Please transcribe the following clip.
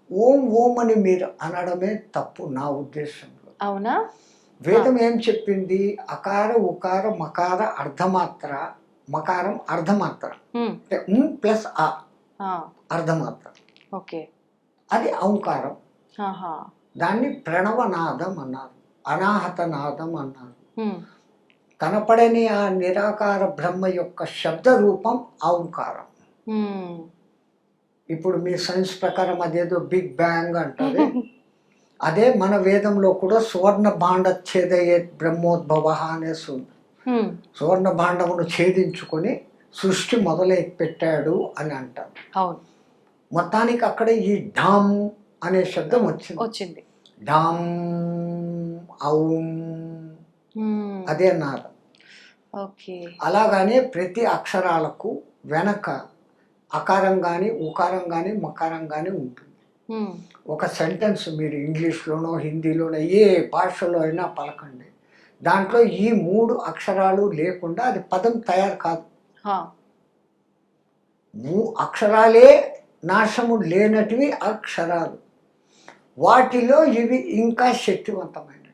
ఓం ఓం అని మీరు అనడమే తప్పు నా ఉద్దేశంలో. అవునా? వేదం ఏం చెప్పింది? అకార ఉకార మకార అర్ధమాత్ర, మకారం అర్ధమాత్ర అంటే ప్లస్ ఆ అర్ధమాత్ర, ఓకే, అది ఔంకారం. దాన్ని ప్రణవనాదం అన్నారు, అనాహత నాదం అన్నారు. కనపడని ఆ నిరాకార బ్రహ్మ యొక్క శబ్ద రూపం ఔంకారం. ఇప్పుడు మీ సైన్స్ ప్రకారం అదేదో బిగ్ బ్యాంగ్ అంటారు, అదే మన వేదంలో కూడా సువర్ణ భాండ ఛేదయే బ్రహ్మోద్భవ అనేసి ఉంది. సువర్ణ భాండమును ఛేదించుకొని సృష్టి మొదలై పెట్టాడు అని అంటారు. మొత్తానికి అక్కడ ఈ ఢామ్ అనే శబ్దం వచ్చింది. ఢామ్ ఔం అదే నాదం. అలాగానే ప్రతి అక్షరాలకు వెనక అకారం కానీ ఉకారం కానీ మకారం కానీ ఉంటుంది. ఒక సెంటెన్స్ మీరు ఇంగ్లీష్లోనో హిందీలోనో ఏ భాషలో అయినా పలకండి, దాంట్లో ఈ 3 అక్షరాలు లేకుండా అది పదం తయారు కాదు. అక్షరాలే నాశము లేనటివి అక్షరాలు, వాటిలో ఇవి ఇంకా శక్తివంతమైనవి.